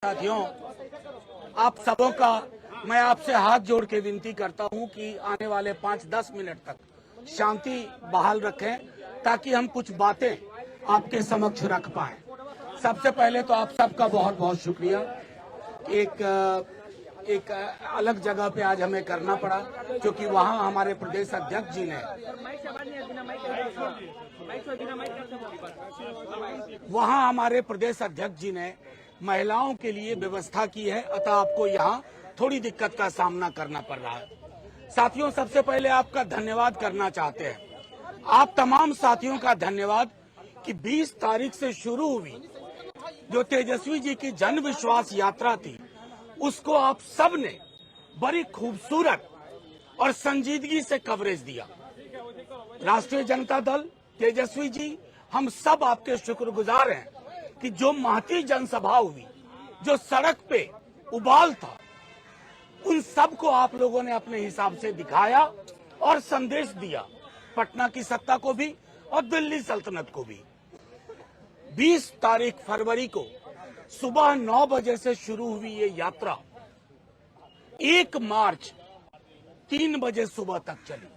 साथियों, आप सबों का मैं आपसे हाथ जोड़ के विनती करता हूं कि आने वाले 5-10 मिनट तक शांति बहाल रखें ताकि हम कुछ बातें आपके समक्ष रख पाएं। सबसे पहले तो आप सबका बहुत बहुत शुक्रिया। एक अलग जगह पे आज हमें करना पड़ा क्योंकि वहां हमारे प्रदेश अध्यक्ष जी ने महिलाओं के लिए व्यवस्था की है, अतः आपको यहाँ थोड़ी दिक्कत का सामना करना पड़ रहा है। साथियों, सबसे पहले आपका धन्यवाद करना चाहते हैं। आप तमाम साथियों का धन्यवाद कि 20 तारीख से शुरू हुई जो तेजस्वी जी की जन विश्वास यात्रा थी, उसको आप सब ने बड़ी खूबसूरत और संजीदगी से कवरेज दिया। राष्ट्रीय जनता दल, तेजस्वी जी, हम सब आपके शुक्रगुजार हैं कि जो महती जनसभा हुई, जो सड़क पे उबाल था, उन सब को आप लोगों ने अपने हिसाब से दिखाया और संदेश दिया, पटना की सत्ता को भी और दिल्ली सल्तनत को भी। 20 तारीख फरवरी को सुबह 9 बजे से शुरू हुई ये यात्रा 1 मार्च 3 बजे सुबह तक चली।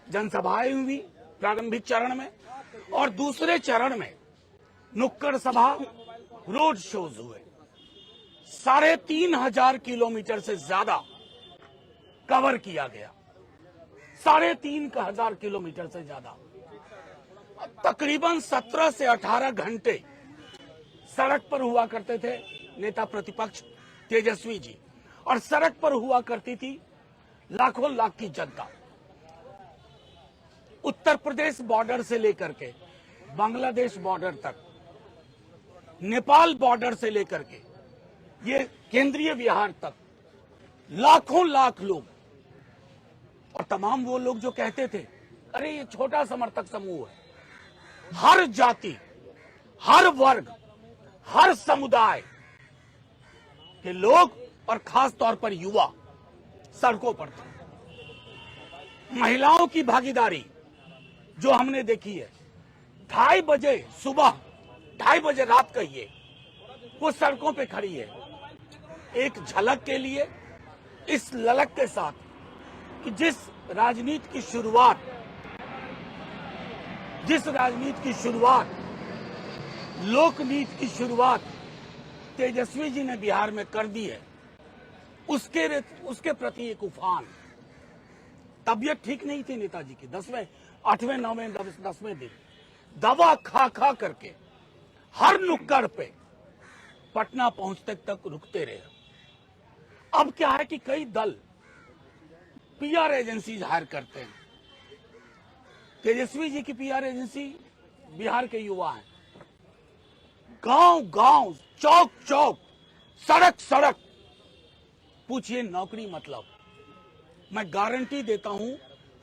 जनसभाएं हुई प्रारंभिक चरण में और दूसरे चरण में नुक्कड़ सभा, रोड शोज हुए। 3,500 किलोमीटर से ज्यादा कवर किया गया। 3,500 किलोमीटर से ज्यादा, तकरीबन 17 से 18 घंटे सड़क पर हुआ करते थे नेता प्रतिपक्ष तेजस्वी जी, और सड़क पर हुआ करती थी लाखों लाख की जनता। उत्तर प्रदेश बॉर्डर से लेकर के बांग्लादेश बॉर्डर तक, नेपाल बॉर्डर से लेकर के ये केंद्रीय बिहार तक लाखों लाख लोग, और तमाम वो लोग जो कहते थे अरे ये छोटा समर्थक समूह है। हर जाति, हर वर्ग, हर समुदाय के लोग और खास तौर पर युवा सड़कों पर थे। महिलाओं की भागीदारी जो हमने देखी है, 2:30 बजे सुबह, 2:30 बजे रात कहिए, वो सड़कों पे खड़ी है एक झलक के लिए, इस ललक के साथ कि जिस राजनीति की शुरुआत, लोकनीति की शुरुआत तेजस्वी जी ने बिहार में कर दी है, उसके प्रति एक उफान। तबीयत ठीक नहीं थी नेताजी की, 8वें 9वें 10वें दिन दवा खा खा करके हर नुक्कड़ पे पटना पहुंचते तक रुकते रहे। अब क्या है कि कई दल पीआर एजेंसी हायर करते हैं। तेजस्वी जी की पीआर एजेंसी बिहार के युवा हैं। गांव गांव, चौक चौक, सड़क सड़क पूछिए नौकरी मतलब। मैं गारंटी देता हूं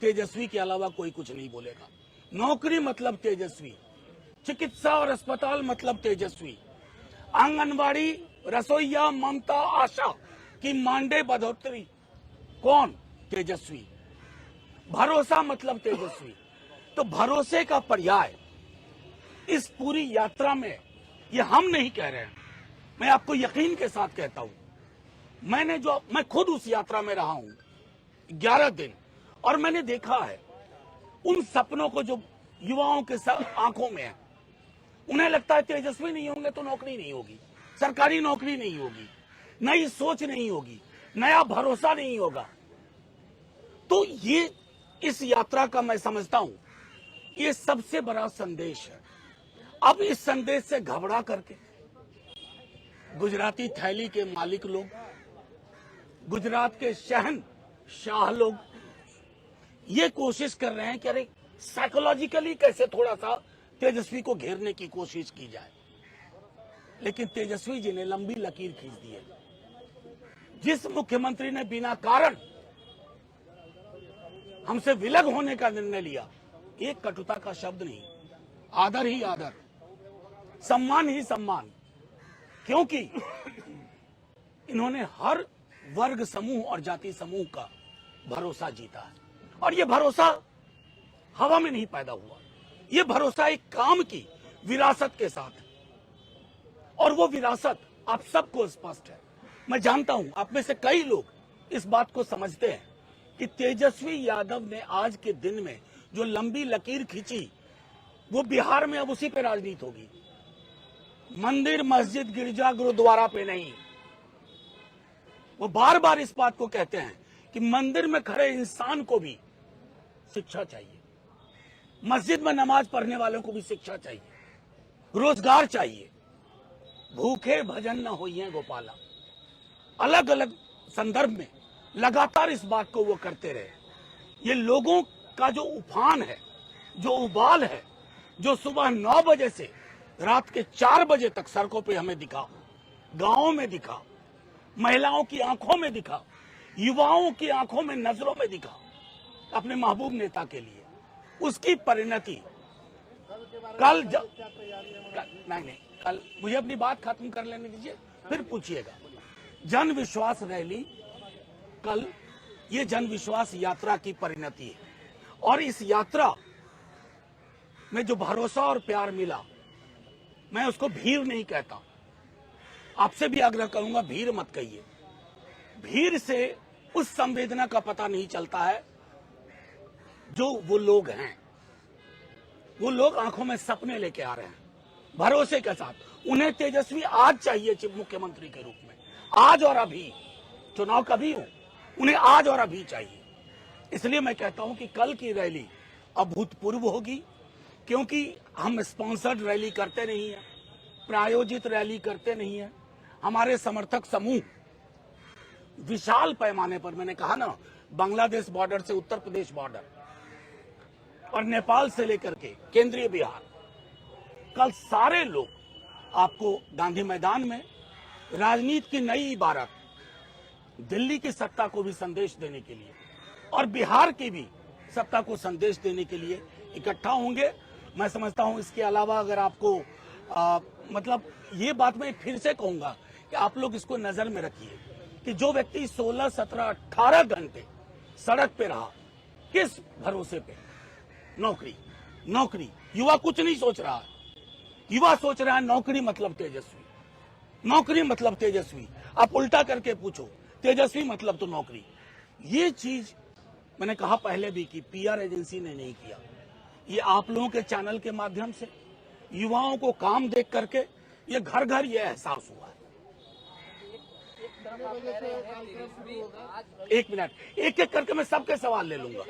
तेजस्वी के अलावा कोई कुछ नहीं बोलेगा। नौकरी मतलब तेजस्वी, चिकित्सा और अस्पताल मतलब तेजस्वी, आंगनबाड़ी, रसोईया, ममता, आशा की मानदेय बढ़ोतरी कौन? तेजस्वी। भरोसा मतलब तेजस्वी। तो भरोसे का पर्याय इस पूरी यात्रा में, ये हम नहीं कह रहे हैं, मैं आपको यकीन के साथ कहता हूं, मैं खुद उस यात्रा में रहा हूं 11 दिन, और मैंने देखा है उन सपनों को जो युवाओं के आंखों में है। उन्हें लगता है तेजस्वी नहीं होंगे तो नौकरी नहीं होगी, सरकारी नौकरी नहीं होगी, नई सोच नहीं होगी, नया भरोसा नहीं होगा। तो ये इस यात्रा का मैं समझता हूं ये सबसे बड़ा संदेश है। अब इस संदेश से घबरा करके गुजराती थैली के मालिक लोग, गुजरात के शहंशाह लोग ये कोशिश कर रहे हैं कि अरे साइकोलॉजिकली कैसे थोड़ा सा तेजस्वी को घेरने की कोशिश की जाए। लेकिन तेजस्वी जी ने लंबी लकीर खींच दी है। जिस मुख्यमंत्री ने बिना कारण हमसे विलग होने का निर्णय लिया, एक कटुता का शब्द नहीं, आदर ही आदर, सम्मान ही सम्मान, क्योंकि इन्होंने हर वर्ग समूह और जाति समूह का भरोसा जीता है। और ये भरोसा हवा में नहीं पैदा हुआ, ये भरोसा एक काम की विरासत के साथ है। और वो विरासत आप सबको स्पष्ट है। मैं जानता हूं आप में से कई लोग इस बात को समझते हैं कि तेजस्वी यादव ने आज के दिन में जो लंबी लकीर खींची वो बिहार में अब उसी पे राजनीति होगी, मंदिर मस्जिद गिरजा गुरुद्वारा पे नहीं। वो बार बार इस बात को कहते हैं कि मंदिर में खड़े इंसान को भी शिक्षा चाहिए, मस्जिद में नमाज पढ़ने वालों को भी शिक्षा चाहिए, रोजगार चाहिए, भूखे भजन न होइए गोपाला। अलग अलग संदर्भ में लगातार इस बात को वो करते रहे। ये लोगों का जो उफान है, जो उबाल है, जो सुबह 9 बजे से रात के 4 बजे तक सड़कों पे हमें दिखा, गांवों में दिखा, महिलाओं की आंखों में दिखा, युवाओं की आंखों में, नजरों में दिखा, अपने महबूब नेता के लिए, उसकी परिणति कल नहीं, कल मुझे अपनी बात खत्म कर लेने दीजिए, फिर पूछिएगा। जन विश्वास रैली कल, ये जन विश्वास यात्रा की परिणति है और इस यात्रा में जो भरोसा और प्यार मिला, मैं उसको भीड़ नहीं कहता। आपसे भी आग्रह करूंगा, भीड़ मत कहिए। भीड़ से उस संवेदना का पता नहीं चलता है जो वो लोग हैं। वो लोग आंखों में सपने लेके आ रहे हैं, भरोसे के साथ। उन्हें तेजस्वी आज चाहिए चीफ मुख्यमंत्री के रूप में, आज और अभी। चुनाव कभी हो, उन्हें आज और अभी चाहिए। इसलिए मैं कहता हूं कि कल की रैली अभूतपूर्व होगी, क्योंकि हम स्पॉन्सर्ड रैली करते नहीं है, प्रायोजित रैली करते नहीं है। हमारे समर्थक समूह विशाल पैमाने पर, मैंने कहा ना, बांग्लादेश बॉर्डर से उत्तर प्रदेश बॉर्डर और नेपाल से लेकर के केंद्रीय बिहार, कल सारे लोग आपको गांधी मैदान में राजनीति की नई इबारत, दिल्ली की सत्ता को भी संदेश देने के लिए और बिहार की भी सत्ता को संदेश देने के लिए इकट्ठा होंगे। मैं समझता हूं इसके अलावा अगर आपको मतलब ये बात मैं फिर से कहूंगा कि आप लोग इसको नजर में रखिए कि जो व्यक्ति 16, 17, 18 घंटे सड़क पे रहा, किस भरोसे पे? नौकरी, नौकरी। युवा कुछ नहीं सोच रहा है, युवा सोच रहा है नौकरी मतलब तेजस्वी, नौकरी मतलब तेजस्वी। आप उल्टा करके पूछो, तेजस्वी मतलब तो नौकरी। ये चीज मैंने कहा पहले भी कि पीआर एजेंसी ने नहीं किया, ये आप लोगों के चैनल के माध्यम से युवाओं को काम देख करके ये घर घर ये एहसास हुआ है। एक मिनट, एक एक करके मैं सबके सवाल ले लूंगा।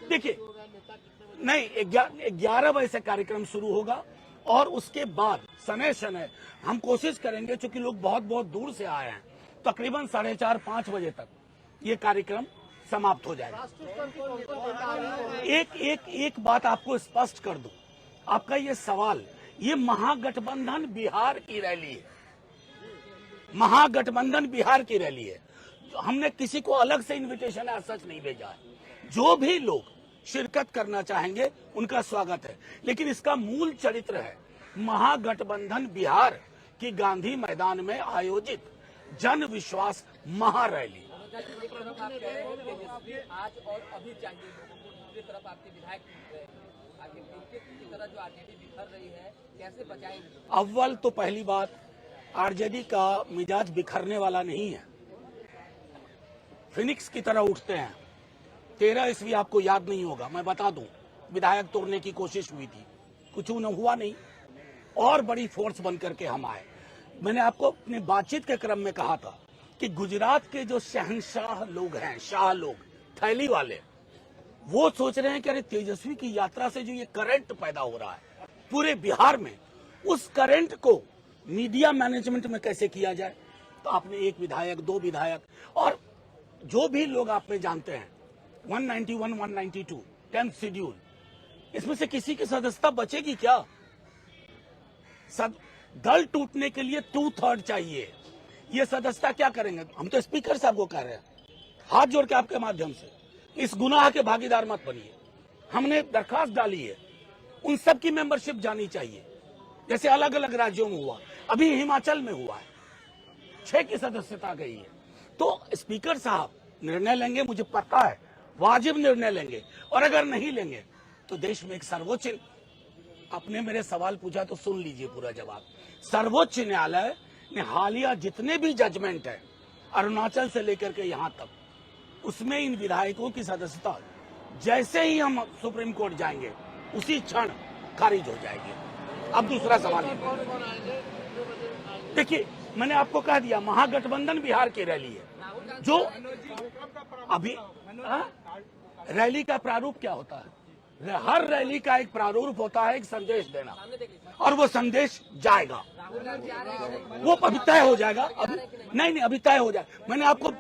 देखिए, नहीं, 11 बजे से कार्यक्रम शुरू होगा और उसके बाद शनय शनय हम कोशिश करेंगे, चूंकि लोग बहुत बहुत दूर से आए हैं, तकरीबन 4:30, 5 बजे तक ये कार्यक्रम समाप्त हो जाएगा। एक बात आपको स्पष्ट कर दूं, आपका ये सवाल, ये महागठबंधन बिहार की रैली है, महागठबंधन बिहार की रैली है। हमने किसी को अलग से इनविटेशन है सच नहीं भेजा है। जो भी लोग शिरकत करना चाहेंगे उनका स्वागत है, लेकिन इसका मूल चरित्र है महागठबंधन बिहार की गांधी मैदान में आयोजित जन विश्वास महारैली। आज और अभी चाहिए लोगों को, दूसरी तरफ आपके विधायक की तरह जो आरजेडी बिखर रही है, कैसे बचाएंगे? अव्वल तो पहली बात, आरजेडी का मिजाज बिखरने वाला नहीं है, फिनिक्स की तरह उठते हैं। 13 ईस्वी आपको याद नहीं होगा, मैं बता दूं, विधायक तोड़ने की कोशिश हुई थी, कुछ हुआ नहीं, और बड़ी फोर्स बन करके हम आए। मैंने आपको अपनी बातचीत के क्रम में कहा था कि गुजरात के जो शहंशाह लोग हैं, शाह लोग, थैली वाले, वो सोच रहे हैं कि अरे तेजस्वी की यात्रा से जो ये करंट पैदा हो रहा है पूरे बिहार में, उस करंट को मीडिया मैनेजमेंट में कैसे किया जाए। तो आपने एक विधायक, 2 विधायक और जो भी लोग आप में जानते हैं, 191, 192, 10th शेड्यूल, इसमें से किसी की सदस्यता बचेगी क्या? दल टूटने के लिए 2/3 चाहिए। ये सदस्यता क्या करेंगे? हम तो स्पीकर साहब को कह रहे हैं, हाथ जोड़ के आपके माध्यम से, इस गुनाह के भागीदार मत बनिए। हमने दरखास्त डाली है, उन सब की मेंबरशिप जानी चाहिए, जैसे अलग अलग राज्यों में हुआ, अभी हिमाचल में हुआ है, 6 की सदस्यता गई है। तो स्पीकर साहब निर्णय लेंगे, मुझे पता है, वाजिब निर्णय लेंगे, और अगर नहीं लेंगे तो देश में एक सर्वोच्च आपने मेरे सवाल पूछा तो सुन लीजिए पूरा जवाब। सर्वोच्च न्यायालय ने हालिया जितने भी जजमेंट है अरुणाचल से लेकर के यहाँ तक, उसमें इन विधायकों की सदस्यता जैसे ही हम सुप्रीम कोर्ट जाएंगे उसी क्षण खारिज हो जाएगी। अब दूसरा सवाल देखिए, मैंने आपको कह दिया महागठबंधन बिहार की रैली है जो अभी रैली का प्रारूप क्या होता है? हर रैली का एक प्रारूप होता है, एक संदेश देना, और वो संदेश जाएगा, वो अभी तय हो जाएगा। अभी नहीं, अभी तय हो जाएगा। मैंने आपको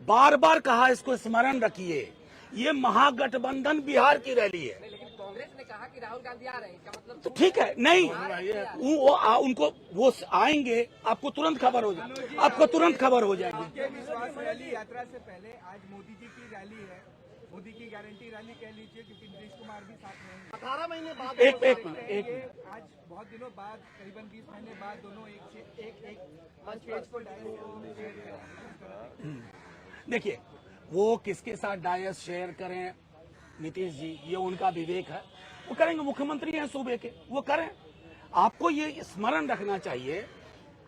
बार बार कहा, इसको स्मरण रखिए, ये महागठबंधन बिहार की रैली है। लेकिन कांग्रेस ने कहा कि राहुल गांधी आ रहे हैं, इसका मतलब तो ठीक है, नहीं उनको वो आएंगे, आपको तुरंत खबर हो जाएगी, आपको तुरंत खबर हो जाएगी। आपके विश्वास रैली यात्रा से पहले आज मोदी जी की रैली है, मोदी की गारंटी रैली कह लीजिए, क्योंकि नीतीश कुमार भी साथ में 18 महीने बाद एक मिनट आज बहुत दिनों बाद, करीबन 20 महीने बाद दोनों एक स्टेज को देखिए, वो किसके साथ डायस शेयर करें नीतीश जी, ये उनका विवेक है, वो करेंगे, मुख्यमंत्री हैं सूबे के, वो करें। आपको ये स्मरण रखना चाहिए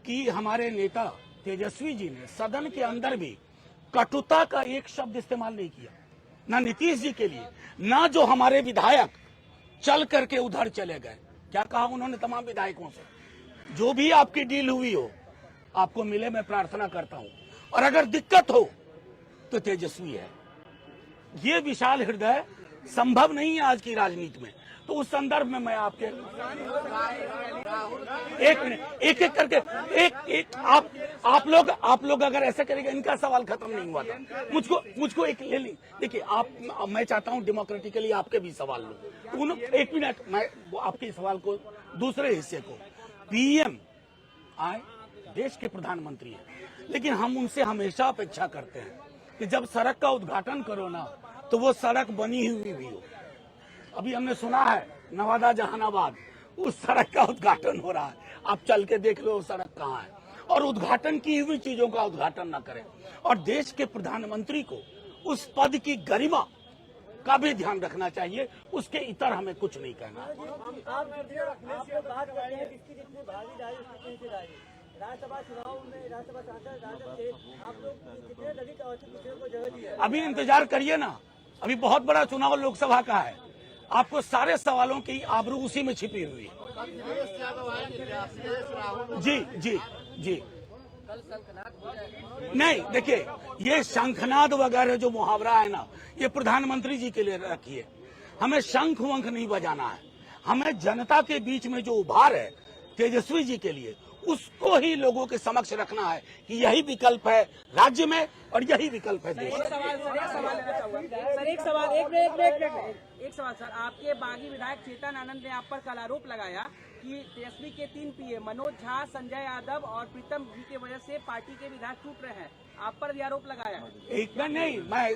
कि हमारे नेता तेजस्वी जी ने सदन के अंदर भी कटुता का एक शब्द इस्तेमाल नहीं किया, ना नीतीश जी के लिए, ना जो हमारे विधायक चल करके उधर चले गए। क्या कहा उन्होंने तमाम विधायकों से, जो भी आपकी डील हुई हो आपको मिले, मैं प्रार्थना करता हूं, और अगर दिक्कत हो तो तेजस्वी है। ये विशाल हृदय संभव नहीं है आज की राजनीति में। तो उस संदर्भ में मैं आपके एक मिनट एक करके एक आप लोग अगर ऐसा करेंगे, इनका सवाल खत्म नहीं हुआ था। मुझको एक ले ली। देखिए, मैं चाहता हूं डेमोक्रेटिकली आपके भी सवाल लो। एक मिनट, मैं आपके सवाल को दूसरे हिस्से को, पीएम आए, देश के प्रधानमंत्री हैं, लेकिन हम उनसे हमेशा अपेक्षा करते हैं कि जब सड़क का उद्घाटन करो ना, तो वो सड़क बनी हुई भी हो। अभी हमने सुना है नवादा जहानाबाद, उस सड़क का उद्घाटन हो रहा है, आप चल के देख लो सड़क कहाँ है। और उद्घाटन की हुई चीजों का उद्घाटन ना करें। और देश के प्रधानमंत्री को उस पद की गरिमा का भी ध्यान रखना चाहिए, उसके इतर हमें कुछ नहीं कहना। राज्यसभा चुनाव में राज्यसभा सांसद राजद थे, आप लोग कितने दलित और कितने को जगह दी है? अभी इंतजार करिए ना, अभी बहुत बड़ा चुनाव लोकसभा का है, आपको सारे सवालों की आबरू उसी में छिपी हुई है। जी जी जी, कल शंखनाद हो जाएगा। नहीं, देखिए, ये शंखनाद वगैरह जो मुहावरा है ना, ये प्रधानमंत्री जी के लिए रखिए। हमें शंख वंख नहीं बजाना है, हमें जनता के बीच में जो उभार है तेजस्वी जी के लिए, उसको ही लोगों के समक्ष रखना है कि यही विकल्प है राज्य में और यही विकल्प है देश में। एक सवाल सर, आपके बागी विधायक चेतन आनंद ने आप पर कल आरोप लगाया कि तेजस्वी के 3 पीए मनोज झा, संजय यादव और प्रीतम जी की वजह से पार्टी के विधायक टूट रहे हैं, आप पर भी आरोप लगाया। एक मिनट नहीं, मैं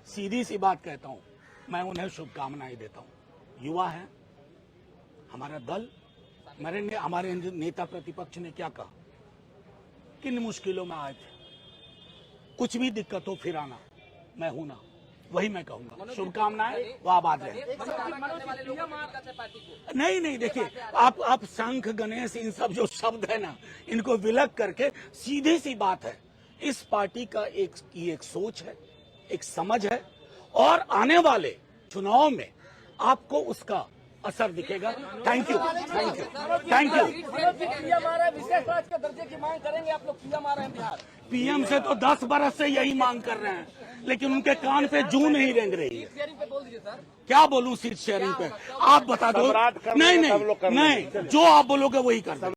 सीधी सी बात कहता हूँ, मैं उन्हें शुभकामनाएं देता हूँ। युवा है हमारा दल, हमारे नेता प्रतिपक्ष ने क्या कहा, किन मुश्किलों में आए थे, कुछ भी दिक्कत हो फिर आना, मैं हूं ना, वही मैं कहूंगा। शुभकामनाएं, वाह बात है। नहीं, देखिए, आप शंख गणेश इन सब जो शब्द है ना, इनको विलग करके सीधी सी बात है, इस पार्टी का एक सोच है, एक समझ है, और आने वाले चुनाव में आपको उसका असर दिखेगा। Thank you. विशेष राज के दर्जे की मांग करेंगे आप लोग? पीएम से तो 10 बरस से यही मांग कर रहे हैं, लेकिन उनके कान पे जूं नहीं रेंग रही है। क्या बोलूं सीट शेयरिंग पे, आप बता दो। नहीं, जो आप बोलोगे वही कर दो।